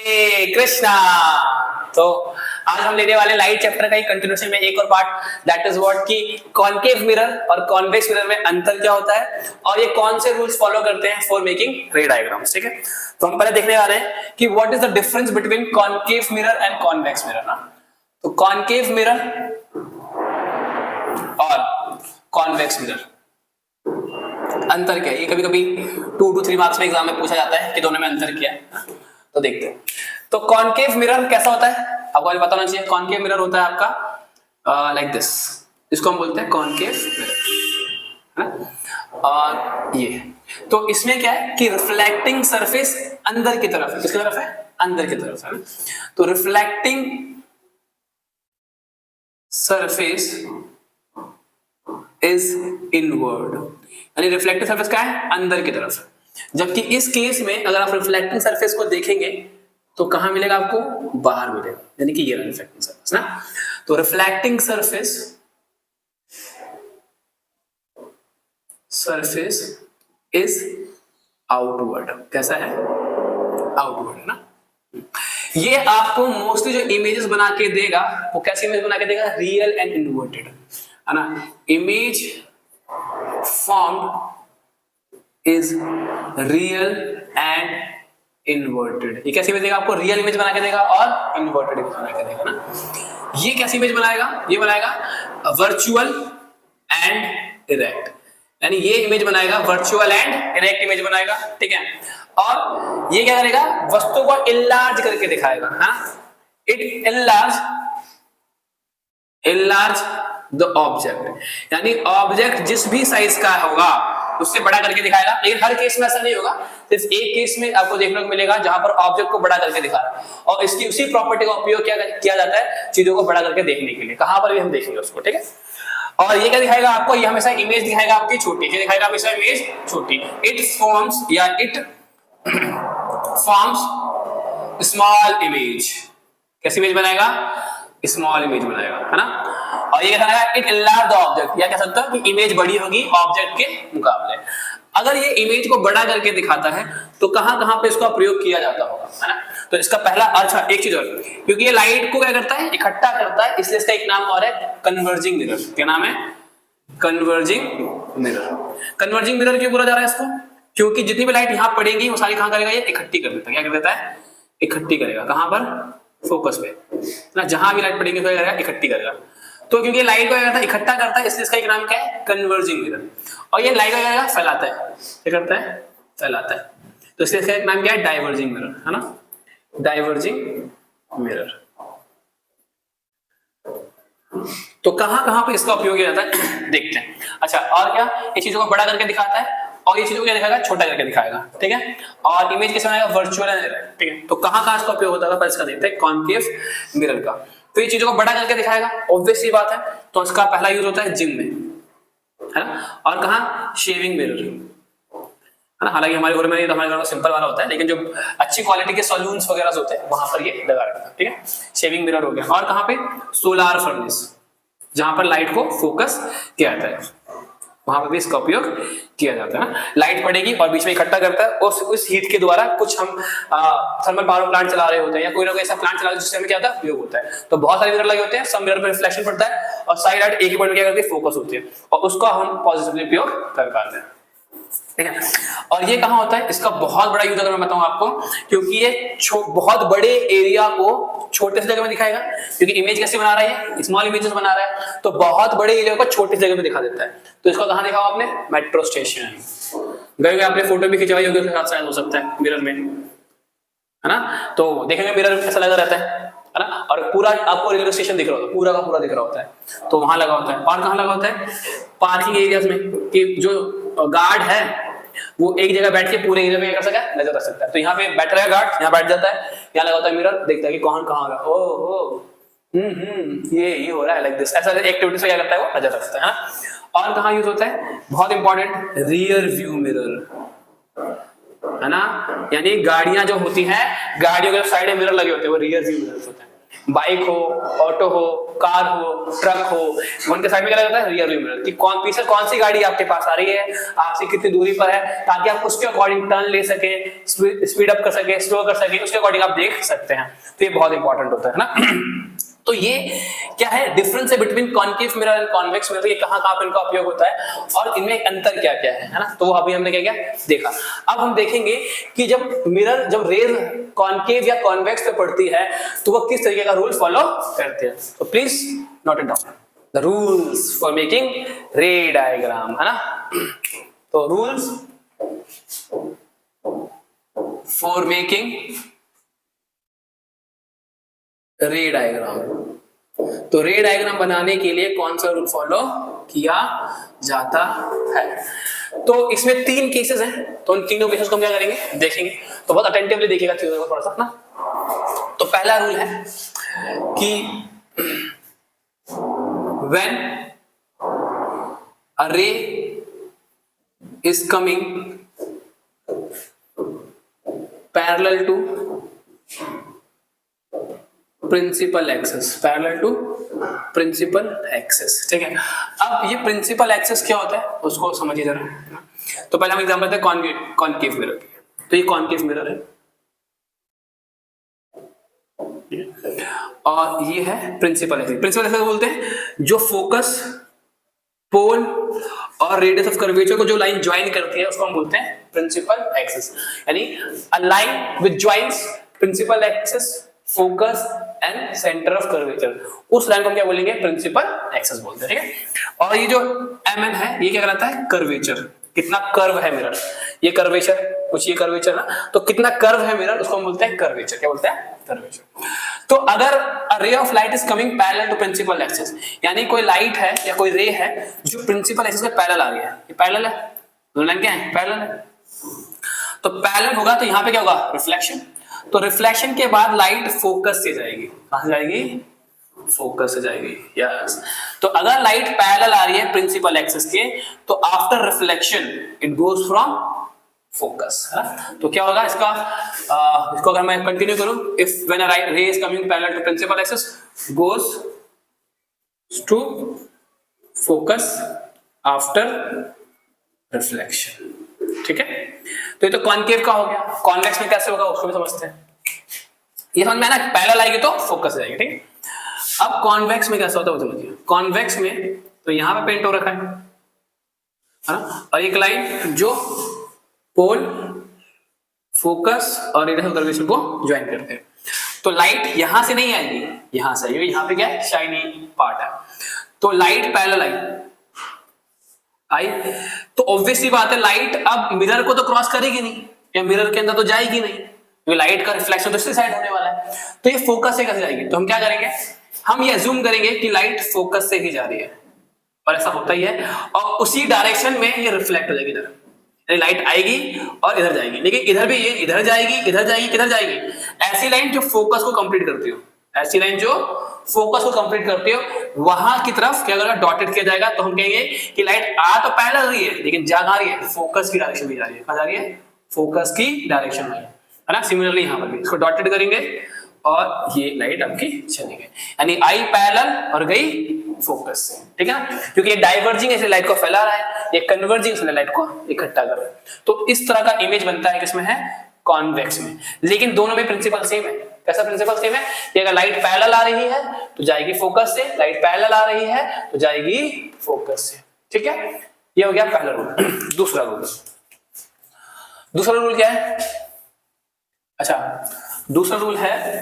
कृष्णा। तो आज हम लेने वाले लाइट चैप्टर का ही कंटिन्यूएशन में एक और पार्ट, दैट इज व्हाट कि कॉनकेव मिरर और कॉन्वेक्स मिरर में अंतर क्या होता है और ये कौन से रूल्स फॉलो करते हैं फॉर मेकिंग रे डायग्राम्स। ठीक है, तो हम पहले देखने वाले हैं कि what is the difference between concave mirror and convex mirror ना। तो कॉनकेव मिरर और कॉन्वेक्स मिरर अंतर क्या है, ये कभी कभी 2 to 3 मार्क्स में एग्जाम में पूछा जाता है कि दोनों में अंतर क्या है। तो देखते हैं। तो कॉनकेव मिरर कैसा होता है आपको पता होना चाहिए। कॉनकेव मिरर होता है आपका लाइक दिस, इसको हम बोलते हैं कॉनकेव मिरर। और ये तो इसमें क्या है कि रिफ्लेक्टिंग सरफेस अंदर की तरफ है। किसकी तरफ है? अंदर की तरफ है। तो रिफ्लेक्टिंग सरफेस इज इनवर्ड, यानी रिफ्लेक्टिव सरफेस क्या है? अंदर की तरफ। जबकि इस केस में अगर आप रिफ्लेक्टिंग सरफेस को देखेंगे तो कहां मिलेगा आपको? बाहर मिलेगा, यानी कि ये रिफ्लेक्टिंग सरफेस ना। तो रिफ्लेक्टिंग सरफेस इज आउटवर्ड। कैसा है? आउटवर्ड ना। ये आपको मोस्टली जो इमेजेस बना के देगा वो कैसी इमेज बना के देगा? रियल एंड इन्वर्टेड, है ना। Image formed is real and inverted. ये कैसी इमेज देगा आपको? रियल इमेज बना के देगा और इन्वर्टेड इमेज बना के देगा ना। ये कैसी इमेज बनाएगा? ये बनाएगा वर्चुअल एंड इरेक्ट, यानी ये इमेज बनाएगा वर्चुअल एंड इरेक्ट इमेज बनाएगा। ठीक है, और ये क्या करेगा? वस्तु को इनलार्ज करके दिखाएगा। हाँ, इट इनलार्ज द ऑब्जेक्ट, यानी ऑब्जेक्ट जिस भी साइज का होगा उससे बड़ा करके दिखाएगा। लेकिन हर केस में ऐसा नहीं होगा, सिर्फ एक केस में आपको देखने को मिलेगा जहां पर ऑब्जेक्ट को बड़ा करके दिखा रहा है और इसकी उसी प्रॉपर्टी का उपयोग किया जाता है चीजों को बड़ा करके देखने के लिए। कहां पर भी हम देखेंगे उसको। ठीक है, और ये क्या दिखाएगा आपको? ये हमेशा इमेज दिखाएगा आपकी छोटी। क्या दिखाएगा? हमेशा इमेज छोटी। इट फॉर्म्स या इट फॉर्म्स स्मॉल इमेज। कैसी इमेज बनाएगा? स्मॉल इमेज बनाएगा, है ना। और ये क्या बनाएगा? इट एनलार्ज द ऑब्जेक्ट, या कह सकते हो कि इमेज बड़ी होगी ऑब्जेक्ट के मुकाबले। अगर ये इमेज को बड़ा करके दिखाता है तो कहां कहां पे इसका प्रयोग किया जाता होगा, है ना। तो इसका पहला अर्थ, एक चीज और, क्योंकि ये लाइट को क्या करता है? इकट्ठा करता है, इसलिए इसका एक नाम और है कन्वर्जिंग मिरर। क्या नाम है? Converging mirror. कन्वर्जिंग मिरर क्यों बोला जा रहा है इसको? क्योंकि जितनी भी लाइट यहां पड़ेगी वो सारी कहां करेगा? ये इकट्ठी कर देता है। क्या कर देता है? इकट्ठी करेगा। कहां पर? फोकस पे ना, जहां भी लाइट पड़ेगी तो करेगा? इकट्ठी करेगा। तो क्योंकि लाइट को क्या करता है? इकट्ठा करता है, इसलिए इसका एक नाम क्या है? Converging mirror. और ये लाइट को क्या करेगा? फैलाता है। क्या करता है? फैलाता है। तो इसलिए इसका एक नाम क्या है? डाइवर्जिंग मिरर, है ना। Diverging mirror. तो कहां कहां पे इसका उपयोग किया जाता है देखते हैं। अच्छा, और क्या? ये चीजों को बड़ा करके दिखाता है और ये चीजों को क्या दिखाएगा? छोटा करके दिखाएगा। ठीक है, और इमेज कैसे बनाएगा? Virtual and erect. ठीक है, तो कहां कहां इसका उपयोग होता है? पहले इसका देखते हैं कॉनकेव मिरर का। तो ये चीजों को बड़ा करके दिखाएगा, ऑब्वियस सी बात है। तो इसका पहला यूज होता है जिम में, है ना। और कहां? शेविंग मिरर, है ना। हालांकि हमारे घर में तो हमारे घर में सिंपल वाला होता है, लेकिन जो अच्छी क्वालिटी के सलून्स वगैरह होते हैं वहां पर ये लगा रहता है। ठीक है, शेविंग मिरर हो गया। और कहां पे? सोलार फर्नेस, जहां पर लाइट को फोकस किया जाता है, वहां पर भी इसका उपयोग किया जाता है ना। लाइट पड़ेगी और बीच में इकट्ठा करता है, उस हीट के द्वारा कुछ हम थर्मल पावर प्लांट चला रहे होते हैं या कोई ना कोई ऐसा प्लांट चला रहे हैं जिससे हमें क्या होता है? उपयोग होता है। तो बहुत सारे मिरर लगे होते हैं, सब मिरर पर रिफ्लेक्शन पड़ता है और सारी लाइट एक ही पॉइंट में क्या करती है? फोकस होती है और उसका हम पॉजिटिवली उपयोग कर पाते हैं। ठीक है, और ये कहां होता है? इसका बहुत बड़ा यूज अगर मैं बताऊं आपको, क्योंकि ये बहुत बड़े एरिया को छोटे से जगह में दिखाएगा। क्योंकि इमेज कैसे बना रहा है? स्मॉल इमेजेस बना रहा है, तो बहुत बड़े एरिया को छोटी जगह में दिखा देता है। तो इसको कहां देखा आपने? मेट्रो स्टेशन गए हुए आपने फोटो भी खिंचवाई होगी, उसके साथ शायद हो सकता है मिरर में, है ना। तो देखेंगे मिरर कैसा लगा रहता है ना। और पूरा आपको रेलवे स्टेशन दिख रहा होता है, पूरा का पूरा दिख रहा होता है, तो वहां लगा होता है। और कहां लगा होता है? पार्किंग एरियाज में, कि जो गार्ड है वो एक जगह बैठ के पूरे एरिया में कर सकता है, नजर रख सकता है। तो यहाँ पे बैठ रहा है गार्ड, यहाँ बैठ जाता है, यहाँ लगा होता है मिरर, देखता है कि कौन कहाँ होगा। ओ ये हो रहा है लाइक दिस, ऐसा एक्टिविटीज क्या करता है? वो नजर रखता है। और कहाँ यूज होता है? बहुत इंपॉर्टेंट, रियर व्यू मिरर, है ना। यानी गाड़ियां जो होती हैं, गाड़ियों के साइड में मिरर लगे होते हैं, वो रियर व्यू मिरर होते हैं। बाइक हो, ऑटो हो, कार हो, ट्रक हो, उनके साइड में क्या रहता है, रियर व्यू मिरर, कि पीछे कौन सी गाड़ी आपके पास आ रही है, आपसे कितनी दूरी पर है, ताकि आप उसके अकॉर्डिंग टर्न ले सके, स्पीड अप कर सके, स्लो कर सके, उसके अकॉर्डिंग आप देख सकते हैं। तो ये बहुत इंपॉर्टेंट होता है ना। तो ये क्या है, डिफरेंस है between concave mirror and convex mirror, ये कहां पे इनका उपयोग होता है और इनमें अंतर क्या क्या है ना। तो वो अभी हमने क्या क्या देखा। अब हम देखेंगे कि जब रेज कॉनकेव या कॉन्वेक्स पे पड़ती है तो वो किस तरीके का रूल फॉलो करते हैं। तो please note it down, the rules for making रे डायग्राम, है ना। तो रूल्स फॉर मेकिंग रे डायग्राम। तो रे डायग्राम बनाने के लिए कौन सा रूल फॉलो किया जाता है। तो इसमें 3 केसेस हैं, तो उन तीनों केसेस को हम क्या करेंगे, देखेंगे। तो बहुत अटेंटिवली देखिएगा चीजों को थोड़ा सा ना। तो पहला रूल है कि when a ray is coming parallel to principal axis, parallel to principal axis, ठीक है। अब ये प्रिंसिपल एक्सेस क्या होता है उसको समझिए जरा। तो पहले हम एग्जांपल लेते हैं कॉनकेव मिरर की। तो ये कॉनकेव मिरर है और ये है प्रिंसिपल एक्सेस। प्रिंसिपल एक्सेस बोलते हैं जो फोकस, पोल और रेडियस ऑफ कर्वेचर को जो लाइन ज्वाइन करती है उसको हम बोलते हैं प्रिंसिपल एक्सेस। यानी a line which joins principal axis, focus and centre of curvature, उस लाइन को हम क्या बोलेंगे, प्रिंसिपल एक्सेस बोलते हैं, ठीक है। और ये जो एमएन है ये क्या कहलाता है, कर्वेचर। कितना कर्व है मिरर, ये कर्वेचर, कुछ ये कर्वेचर ना, तो कितना कर्व है मिरर उसको हम बोलते हैं कर्वेचर। क्या बोलते हैं, कर्वेचर। तो अगर a ray of light is coming parallel to principal axis, यानी कोई लाइट है या कोई रे है जो प्रिंसिपल एक्सेस के पैरेलल आ रही है, ये पैरेलल है, दोनों लाइन क्या है, पैरेलल है। तो पैरेलल होगा तो यहां पे क्या होगा, रिफ्लेक्शन। तो रिफ्लेक्शन के बाद लाइट फोकस से जाएगी, कहां से जाएगी, फोकस से जाएगी, यस। तो अगर लाइट पैरेलल आ रही है प्रिंसिपल एक्सेस के, तो after reflection it goes from focus, है ना। तो क्या होगा इसका, इसको अगर मैं कंटिन्यू करूं, if when a ray is coming parallel to principal axis goes to focus after reflection, ठीक है। तो ये तो कॉनकेव का हो गया। कॉन्वेक्स में कैसे होगा उसको भी समझते हैं। ये समझ में आया ना, पैरेलल आएगी तो फोकस जाएगी, ठीक है। अब कॉन्वेक्स में कैसा होता है वो समझिए। कॉन्वेक्स में तो यहां पे पेंट हो रखा है ना, और एक लाइन जो पोल, फोकस और रेडियस ऑफ कर्वेचर को ज्वाइन करते हैं। तो लाइट यहां से नहीं आएगी, यहां से आएगी। यहां पे क्या है, शाइनी पार्ट है। तो लाइट पैरेलल आई, तो ऑब्वियसली बात है लाइट अब मिरर को तो क्रॉस करेगी नहीं, या मिरर के अंदर तो जाएगी नहीं, क्योंकि लाइट का रिफ्लेक्शन दूसरी साइड होने वाला है। तो ये फोकस से कैसे जाएगी, तो हम क्या करेंगे, हम ये अज्यूम करेंगे कि लाइट फोकस से ही जा रही है, और ऐसा होता ही है, और उसी डायरेक्शन में ये रिफ्लेक्ट हो जाएगी इधर। लाइट आएगी और इधर जाएगी, लेकिन इधर भी ये इधर जाएगी, इधर जाएगी, किधर जाएगी, ऐसी लाइन जो फोकस को कंप्लीट करती हो, ऐसी लाइन जो फोकस को कंप्लीट करती हो वहां की तरफ क्या होगा, डॉटेड किया जाएगा। तो हम कहेंगे कि लाइट आ तो पैरेलल रही है, लेकिन जा कहां रही है, फोकस की डायरेक्शन में जा रही है। कहां जा रही है, फोकस की डायरेक्शन में, है ना। सिमिलरली यहां पर भी इसको डॉटेड करेंगे और ये लाइट आपकी चली गई, यानी आई पैरेलल और गई फोकस से, ठीक है ना। क्योंकि ये डाइवर्जिंग इसलिए लाइट को फैला रहा है, ये कन्वर्जिंग इसलिए लाइट को इकट्ठा कर रहा है। तो इस तरह का इमेज बनता है, किसमें है, कॉन्वेक्स में। लेकिन दोनों में प्रिंसिपल सेम है। कैसा प्रिंसिपल सेम है कि अगर लाइट पैरेलल आ रही है तो जाएगी फोकस से, लाइट पैरेलल आ रही है तो जाएगी फोकस से, ठीक है। ये हो गया पहला रूल। दूसरा रूल क्या है, अच्छा दूसरा रूल है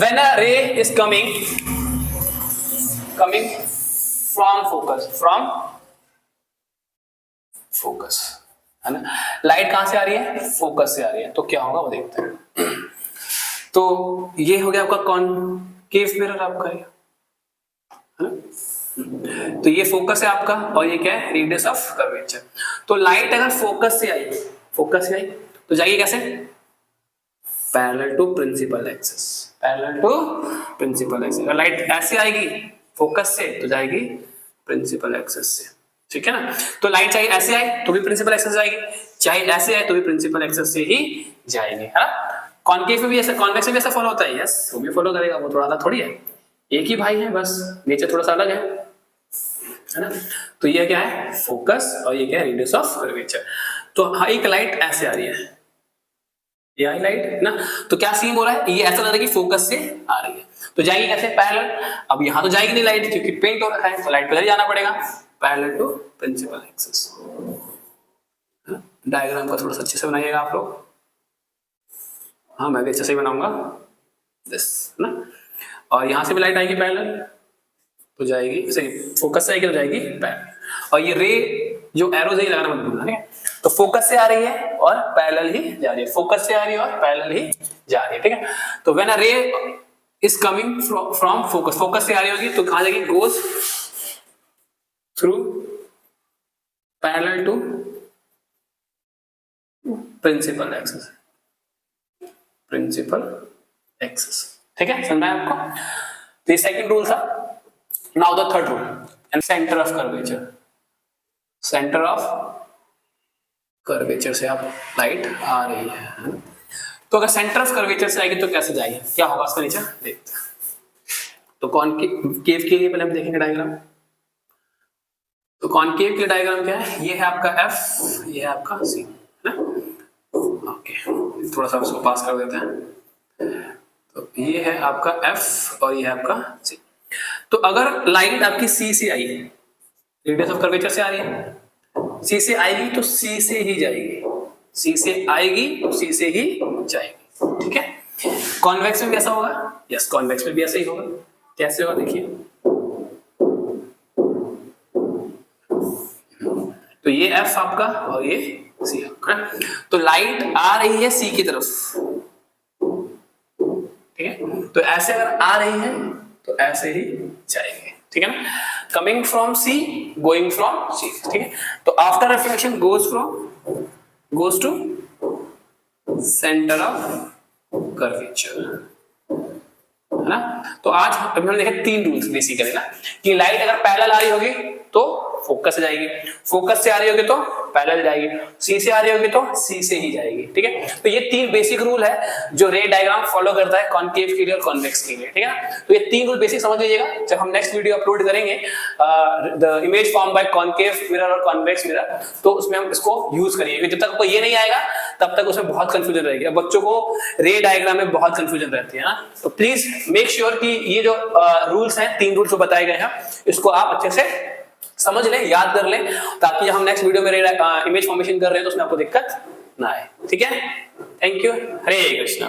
when a ray is coming from focus, है ना। लाइट कहां से आ रही है, फोकस से आ रही है, तो क्या होगा वो देखते हैं। तो ये हो गया आपका कॉनकेव मिरर आपका, है ना। तो ये फोकस है आपका और ये क्या है, रेडियस ऑफ कर्वेचर। तो लाइट अगर फोकस से आई तो जाएगी कैसे, पैरेलल टू प्रिंसिपल एक्सेस, अगर लाइट ऐसे आएगी फोकस से तो जाएगी प्रिंसिपल एक्सेस से, ठीक है ना। तो लाइट चाहे ऐसे आए तो भी प्रिंसिपल एक्सेस जाएगी, चाहे ऐसे आए तो भी प्रिंसिपल एक्सेस से ही जाएंगे, है ना। कॉन्केव में भी ऐसा, कॉन्वेक्स में भी ऐसा फॉलो होता है, यस वो भी फॉलो करेगा, वो थोड़ा अलग थोड़ी है, एक ही भाई है बस, नेचर थोड़ा सा अलग है ना। तो ये क्या है फोकस और ये क्या है रेडियस ऑफ कर्वेचर। तो हाँ एक लाइट ऐसे आ रही है, ये आई लाइट है ना, तो क्या सीन हो रहा है, ये ऐसा लग रहा है कि फोकस से आ रही है, तो जाएगी कैसे पैरेलल। अब यहां तो जाएगी नहीं लाइट क्योंकि पेंट हो रखा है, तो लाइट पे जाना पड़ेगा parallel to principal axis. Diagram को थोड़ा सा अच्छे से बनाइएगा आप लोग, हाँ मैं भी अच्छे से ही बनाऊंगा दिस ना। और यहां से भी लाइट आएगी पैरेलल तो जाएगी, सही फोकस से आएगी तो जाएगी पैरेलल, और ये रे जो एरोज है लगाना मत भूलना, ठीक है। तो फोकस से आ रही है और पैरेलल ही जा रही है, फोकस से आ रही है और पैरेलल ही जा रही है, ठीक है। तो when a ray is coming from focus, focus से आ रही होगी तो कहां जाएगी, goes through parallel to principal axis, principal axis, ठीक है, समझ में आया आपको। तो ये सेकंड रूल था। Now the third rule, and centre of curvature, centre of curvature से आप लाइट आ रही है, तो अगर सेंटर ऑफ कर्वेचर से आएगी तो कैसे जाएगी, क्या होगा उसका नीचे देखते हैं। तो कॉनकेव के लिए पहले हम देखेंगे डायग्राम। तो कॉनकेव के डायग्राम क्या है, ये है आपका एफ, ये है आपका सी, है ना। ओके थोड़ा सा उसको पास कर देते हैं। तो ये है आपका एफ और ये है आपका सी। तो अगर लाइट आपकी सी से आई है, रेडियस ऑफ कर्वेचर से आ रही है, सी से आएगी तो सी से ही जाएगी, सी से आएगी तो सी से ही जाएगी, ठीक है। कॉन्वेक्स में भी ऐसा होगा, यस कॉन्वेक्स में भी ऐसा ही होगा। कैसे होगा देखिए, तो ये एफ आपका और ये सी आपका, तो लाइट आ रही है सी की तरफ, ठीक है। तो ऐसे अगर आ रही है तो ऐसे ही जाएंगे, ठीक है ना, coming from C going from C, ठीक है। तो after reflection goes to centre of curvature, है ना। तो आज हमने देखे 3 रूल्स बेसिकली ना, कि लाइट अगर पैरेलल आ रही होगी तो फोकस से जाएगी, फोकस से आ रही होगी तो पैरेलल जाएगी, सी से आ रही होगी तो सी से ही जाएगी, ठीक है। तो ये 3 बेसिक रूल है जो रे डायग्राम फॉलो करता है कॉनकेव के लिए और कॉन्वेक्स के लिए, ठीक है ना। तो ये 3 रूल बेसिक समझ लीजिएगा। जब हम नेक्स्ट वीडियो अपलोड करेंगे the image form by concave mirror और कॉन्वेक्स मिरर, तो उसमें हम इसको यूज करेंगे। जब तक आपको ये नहीं आएगा तब तक उसमें बहुत कंफ्यूजन रहेगी, अब बच्चों को रे डायग्राम में बहुत कंफ्यूजन रहती है ना। तो प्लीज मेक श्योर कि ये जो रूल्स हैं, 3 रूल्स जो बताए गए हैं, इसको आप अच्छे से समझ लें, याद कर लें, ताकि हम नेक्स्ट वीडियो में इमेज फॉर्मेशन कर रहे हैं तो उसमें आपको दिक्कत ना आए, ठीक है। Thank you, Hare Krishna.